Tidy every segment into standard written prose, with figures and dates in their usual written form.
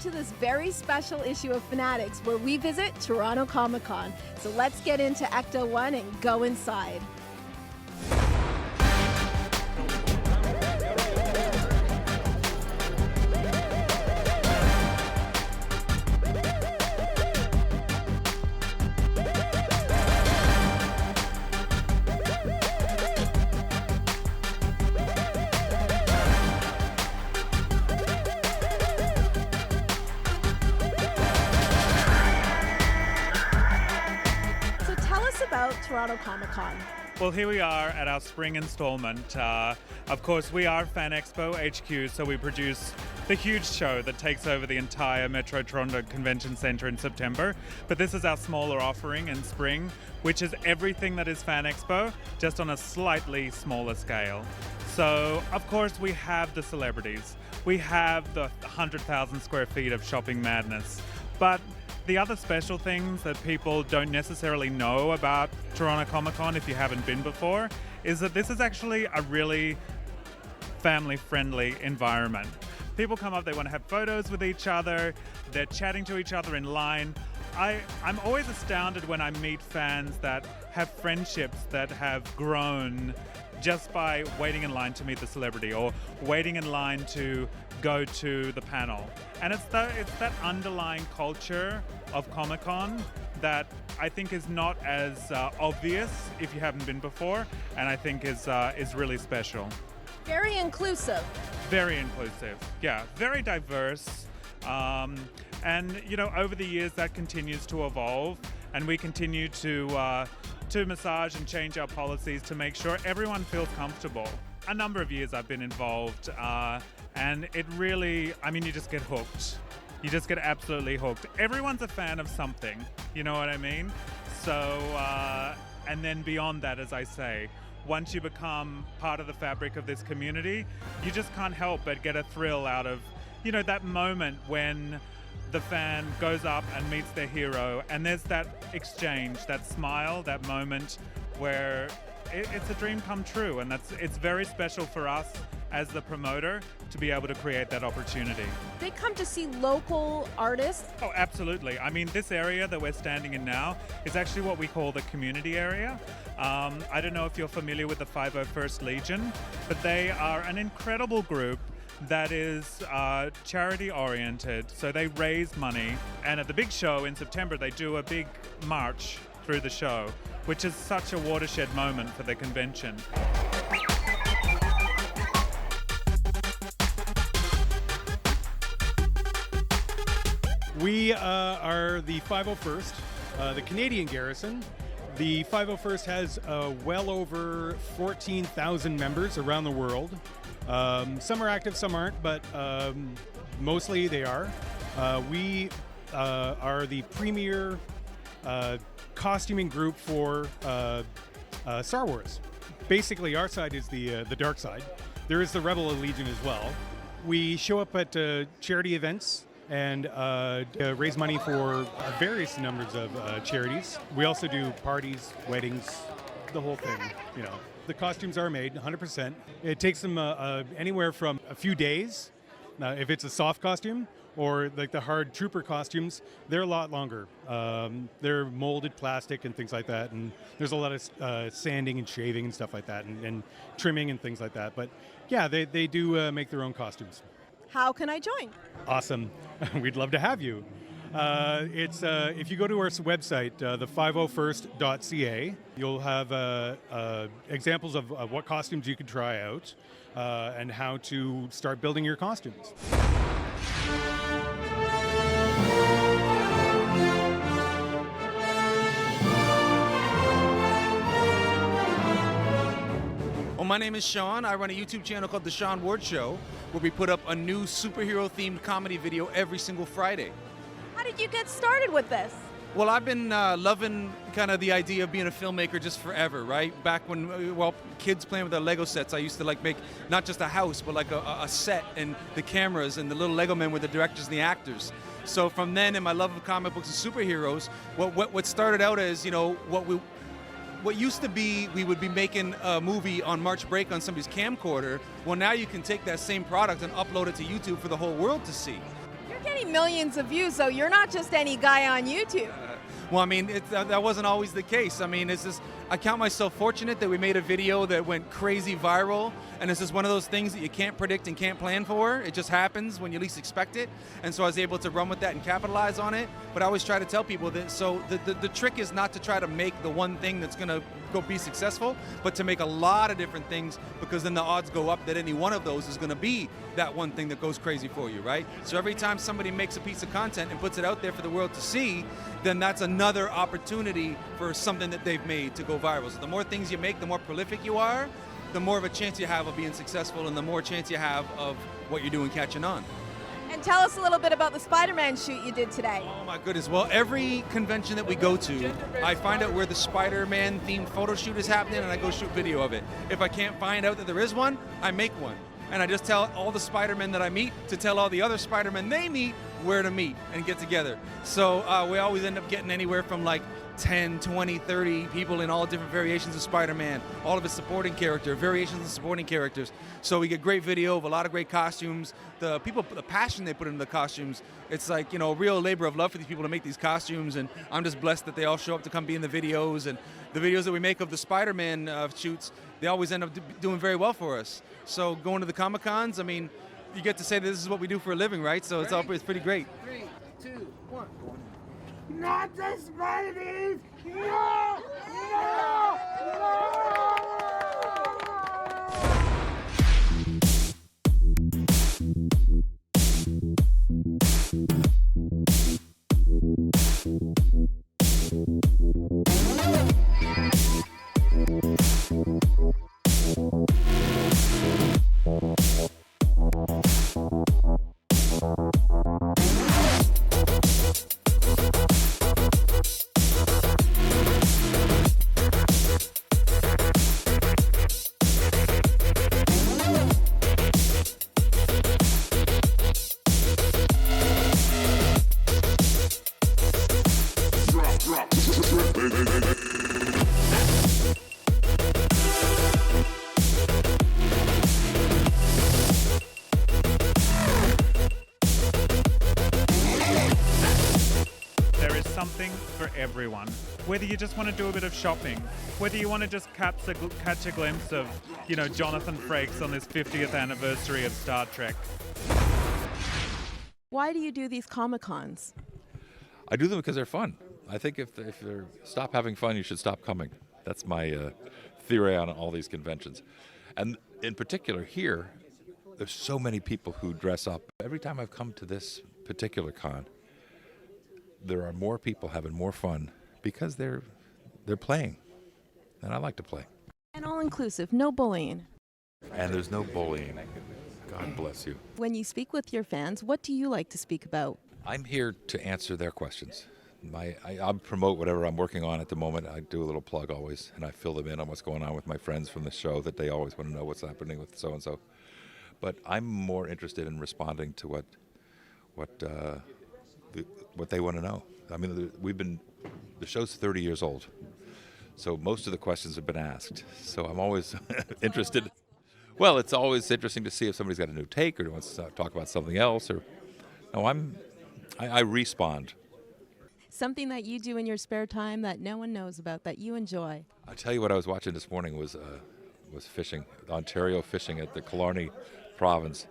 to this very special issue of FANatics where we visit Toronto Comicon. So let's get into Ecto 1 and go inside. About Toronto Comicon. Well, here we are at our spring installment. Of course, we are Fan Expo HQ, so we produce the huge show that takes over the entire Metro Toronto Convention Centre in September. But this is our smaller offering in spring, which is everything that is Fan Expo, just on a slightly smaller scale. So, of course, we have the celebrities. We have the 100,000 square feet of shopping madness. But the other special things that people don't necessarily know about Toronto Comicon if you haven't been before is that this is actually a really family-friendly environment. People come up, they want to have photos with each other, they're chatting to each other in line. I'm always astounded when I meet fans that have friendships that have grown just by waiting in line to meet the celebrity or waiting in line to go to the panel. And it's that underlying culture of Comic-Con that I think is not as obvious if you haven't been before, and I think is really special. Very inclusive. Very inclusive, yeah. Very diverse. And, you know, over the years that continues to evolve, and we continue to massage and change our policies to make sure everyone feels comfortable. A number of years I've been involved, and it really, I mean, you just get hooked. You just get absolutely hooked. Everyone's a fan of something, you know what I mean? So, and then beyond that, as I say, once you become part of the fabric of this community, you just can't help but get a thrill out of, you know, that moment when the fan goes up and meets their hero, and there's that exchange, that smile, that moment where it's a dream come true, and it's very special for us as the promoter to be able to create that opportunity. They come to see local artists? Oh, absolutely. I mean, this area that we're standing in now is actually what we call the community area. I don't know if you're familiar with the 501st Legion, but they are an incredible group that is charity oriented. So they raise money, and at the big show in September they do a big march through the show, which is such a watershed moment for the convention. We are the 501st, the Canadian garrison. The 501st has well over 14,000 members around the world. Some are active, some aren't, but mostly they are. We are the premier costuming group for Star Wars. Basically, our side is the dark side. There is the Rebel Legion as well. We show up at charity events and raise money for various numbers of charities. We also do parties, weddings, the whole thing, you know. The costumes are made 100%. It takes them anywhere from a few days, if it's a soft costume, or like the hard trooper costumes, they're a lot longer. They're molded plastic and things like that, and there's a lot of sanding and shaving and stuff like that, and trimming and things like that. But yeah, they do make their own costumes. How can I join? Awesome. We'd love to have you. It's if you go to our website, the501st.ca, you'll have examples of what costumes you can try out and how to start building your costumes. Well, my name is Sean. I run a YouTube channel called The Sean Ward Show, where we put up a new superhero-themed comedy video every single Friday. How did you get started with this? Well, I've been loving kind of the idea of being a filmmaker just forever, right? Back when, well, kids playing with their Lego sets, I used to like make not just a house, but like a set, and the cameras and the little Lego men were the directors and the actors. So from then, and my love of comic books and superheroes, what started out as, you know, what used to be, we would be making a movie on March break on somebody's camcorder. Well, now you can take that same product and upload it to YouTube for the whole world to see. You're getting millions of views, though. You're not just any guy on YouTube. Well, I mean, that wasn't always the case. I mean, I count myself fortunate that we made a video that went crazy viral, and this is one of those things that you can't predict and can't plan for. It just happens when you least expect it, and so I was able to run with that and capitalize on it. But I always try to tell people that, so the trick is not to try to make the one thing that's going to go be successful, but to make a lot of different things, because then the odds go up that any one of those is going to be that one thing that goes crazy for you, right? So every time somebody makes a piece of content and puts it out there for the world to see, then that's another opportunity for something that they've made to go viral. So the more things you make, the more prolific you are, the more of a chance you have of being successful, and the more chance you have of what you're doing catching on. And tell us a little bit about the Spider-Man shoot you did today. Oh my goodness. Well, every convention that we go to, I find out where the Spider-Man themed photo shoot is happening, and I go shoot video of it. If I can't find out that there is one, I make one. And I just tell all the Spider-Men that I meet to tell all the other Spider-Men they meet where to meet and get together. So we always end up getting anywhere from like 10, 20, 30 people in all different variations of Spider-Man, all of his supporting character, variations of supporting characters. So we get great video of a lot of great costumes. The passion they put into the costumes, it's like, you know, real labor of love for these people to make these costumes, and I'm just blessed that they all show up to come be in the videos, and the videos that we make of the Spider-Man shoots, they always end up doing very well for us. So going to the Comic-Cons, I mean, you get to say that this is what we do for a living, right? So it's pretty great. 3, 2, 1. Not the Spideys! No! No! No! Something for everyone. Whether you just want to do a bit of shopping, whether you want to just catch a glimpse of, you know, Jonathan Frakes on this 50th anniversary of Star Trek. Why do you do these Comic-Cons? I do them because they're fun. I think if they stop having fun, you should stop coming. That's my theory on all these conventions. And in particular here, there's so many people who dress up. Every time I've come to this particular con, there are more people having more fun because they're playing, and I like to play. And all-inclusive, no bullying. And there's no bullying. God bless you. When you speak with your fans, what do you like to speak about? I'm here to answer their questions. I'll promote whatever I'm working on at the moment. I do a little plug always, and I fill them in on what's going on with my friends from the show, that they always want to know what's happening with so-and-so. But I'm more interested in responding to what they want to know. I mean, the show's 30 years old, so most of the questions have been asked. So I'm always interested. Well, it's always interesting to see if somebody's got a new take or wants to talk about something else. Or no, I respond. Something that you do in your spare time that no one knows about, that you enjoy. I'll tell you what I was watching this morning was fishing, Ontario fishing at the Killarney province,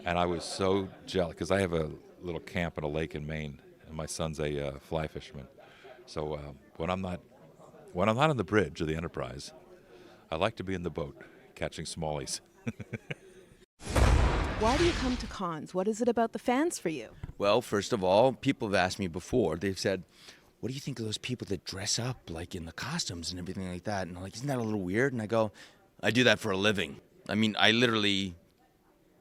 and I was so jealous because I have a little camp at a lake in Maine, and my son's a fly fisherman. So when I'm not on the bridge of the Enterprise, I like to be in the boat catching smallies. Why do you come to cons? What is it about the fans for you? Well, first of all, people have asked me before. They've said, "What do you think of those people that dress up like in the costumes and everything like that?" And I'm like, "Isn't that a little weird?" And I go, "I do that for a living. I mean, I literally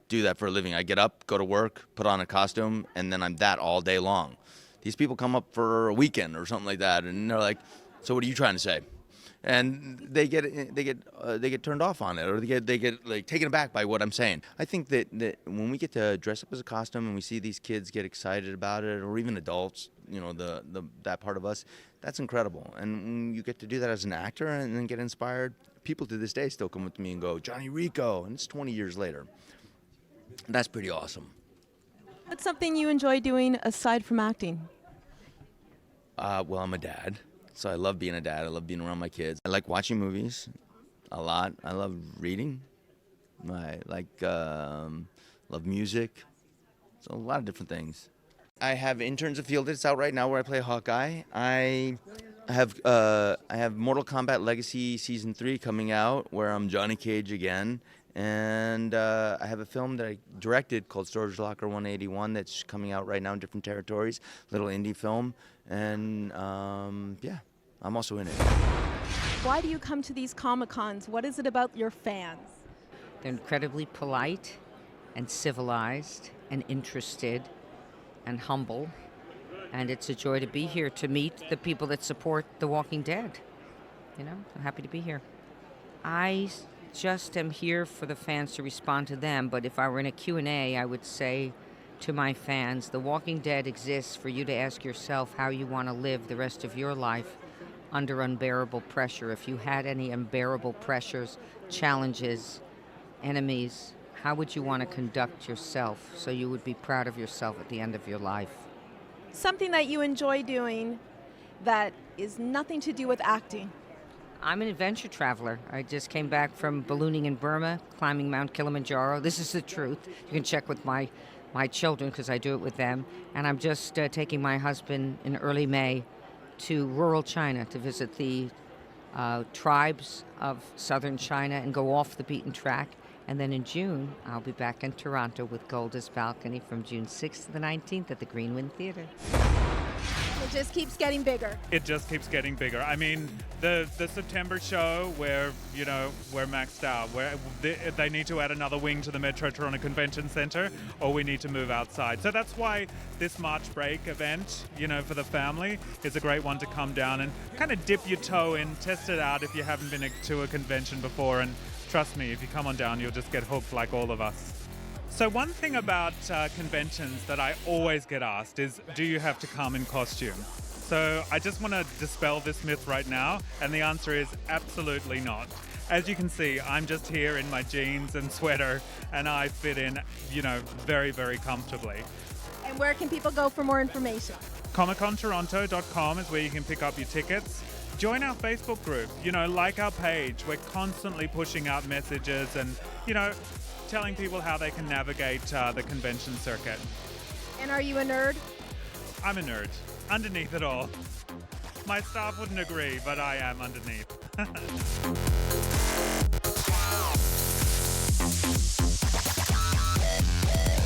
do that for a living. I get up, go to work, put on a costume, and then I'm that all day long. These people come up for a weekend or something like that, and they're like, "So what are you trying to say?" And they get turned off on it, or they get like taken aback by what I'm saying. I think that when we get to dress up as a costume and we see these kids get excited about it, or even adults, you know, that part of us, that's incredible. And when you get to do that as an actor and then get inspired, people to this day still come up to me and go, "Johnny Rico," and it's 20 years later. That's pretty awesome. What's something you enjoy doing aside from acting? Well, I'm a dad, so I love being a dad. I love being around my kids. I like watching movies a lot. I love reading. I like love music. So a lot of different things. I have Interns of Field that's out right now where I play Hawkeye. I have Mortal Kombat Legacy Season 3 coming out where I'm Johnny Cage again. And I have a film that I directed called Storage Locker 181 that's coming out right now in different territories, little indie film. And yeah, I'm also in it. Why do you come to these Comic-Cons? What is it about your fans? They're incredibly polite and civilized and interested and humble. And it's a joy to be here to meet the people that support The Walking Dead. You know, I'm happy to be here. I just am here for the fans to respond to them, but if I were in a Q&A, I would say to my fans, The Walking Dead exists for you to ask yourself how you want to live the rest of your life under unbearable pressure. If you had any unbearable pressures, challenges, enemies, how would you want to conduct yourself so you would be proud of yourself at the end of your life? Something that you enjoy doing that is nothing to do with acting. I'm an adventure traveler. I just came back from ballooning in Burma, climbing Mount Kilimanjaro. This is the truth. You can check with my children because I do it with them. And I'm just taking my husband in early May to rural China to visit the tribes of southern China and go off the beaten track. And then in June, I'll be back in Toronto with Golda's Balcony from June 6th to the 19th at the Greenwind Theatre. It just keeps getting bigger. It just keeps getting bigger. I mean, the September show where, you know, we're maxed out, where they need to add another wing to the Metro Toronto Convention Centre, or we need to move outside. So that's why this March break event, you know, for the family is a great one to come down and kind of dip your toe in, test it out if you haven't been to a convention before. And trust me, if you come on down, you'll just get hooked like all of us. So one thing about conventions that I always get asked is, do you have to come in costume? So I just want to dispel this myth right now, and the answer is absolutely not. As you can see, I'm just here in my jeans and sweater, and I fit in, you know, very, very comfortably. And where can people go for more information? ComicConToronto.com is where you can pick up your tickets. Join our Facebook group, you know, like our page. We're constantly pushing out messages and, you know, telling people how they can navigate the convention circuit. And are you a nerd? I'm a nerd, underneath it all. My staff wouldn't agree, but I am underneath.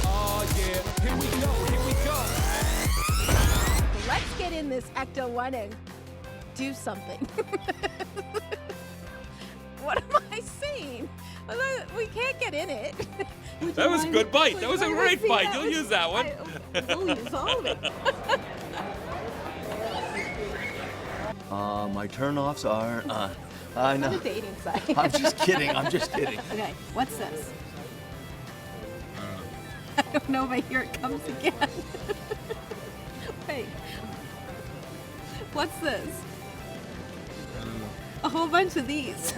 Oh yeah, here we go, here we go. Let's get in this Ecto 1 and do something. What am I saying? We can't get in it. That was a good bite. That was a great bite. You'll use that one. We'll use all of it. My turnoffs are, I know. On a dating site. I'm just kidding. Okay, what's this? I don't know, but here it comes again. Wait. What's this? A whole bunch of these.